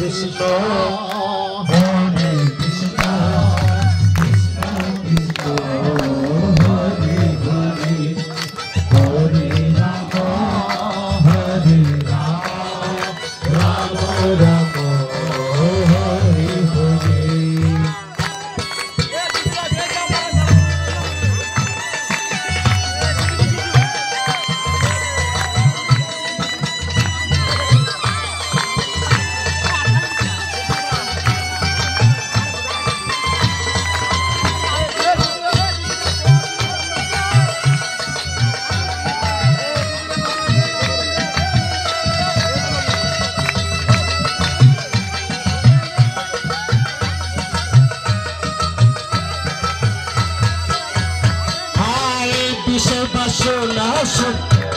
কৃষ্ণ হরে কৃষ্ণ কৃষ্ণ কৃষ্ণ হরে হরে হরে রাম হরে রাম রাম রাম হরে হরে।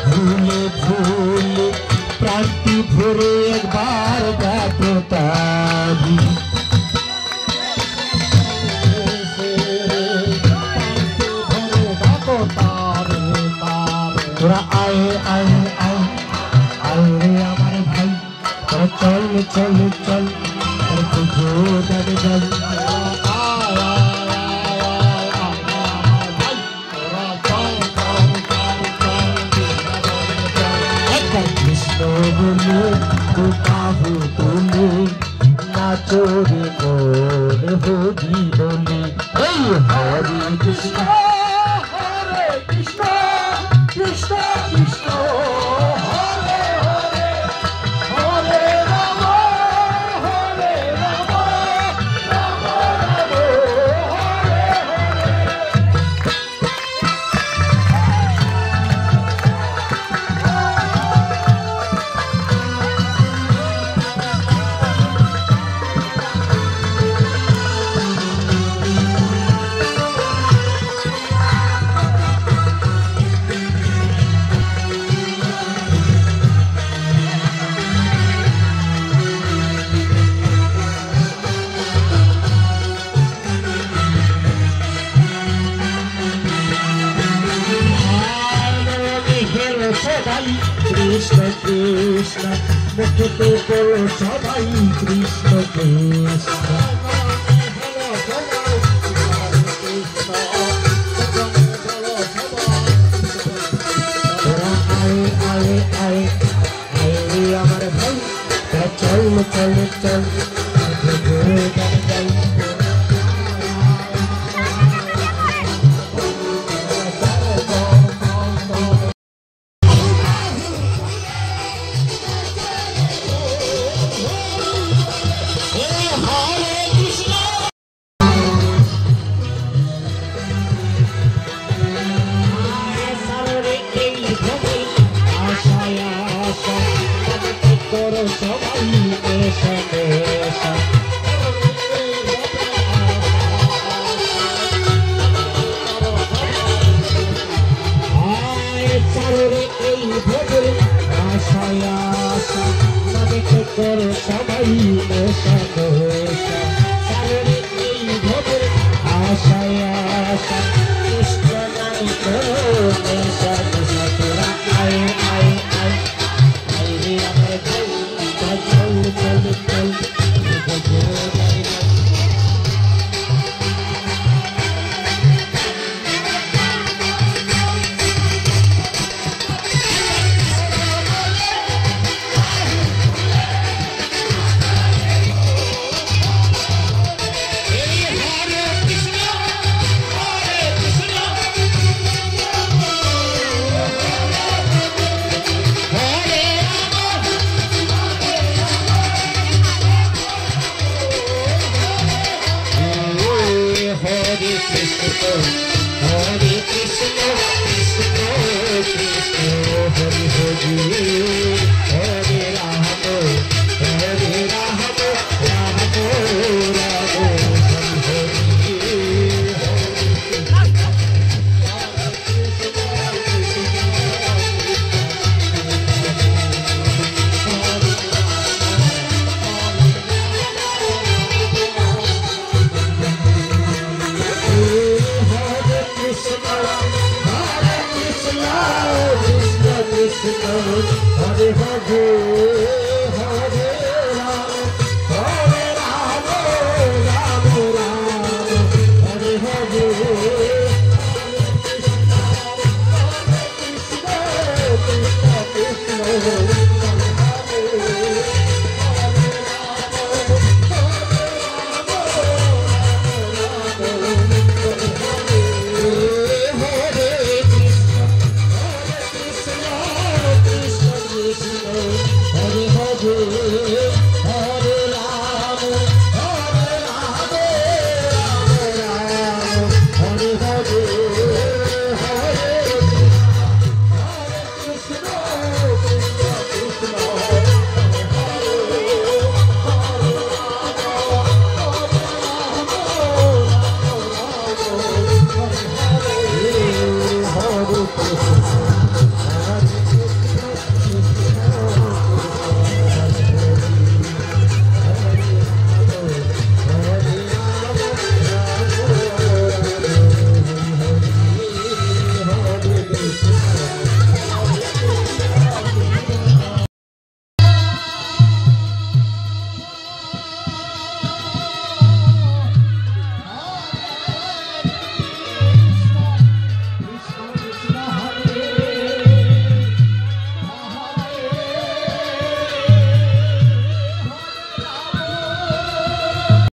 भूले भूले प्रांति भरे एक बार गातो तारी तोरा आए आए आए आए रे हमारे भाई तोरा चल चल चल तुझो डर डर बोले तो काबू बोले नाचो रे मोर होगी बोले हरे कृष्ण कृष्ण कृष्ण हरे हरे हरे राम हरे राम राम राम हरे कृष्ण कृष्ण मुझे तो बोलो सबाई कृष्ण कृष्ण आए आए आए आए रे हमारे भाई चल चल चल Hare Hare Hare Rama চল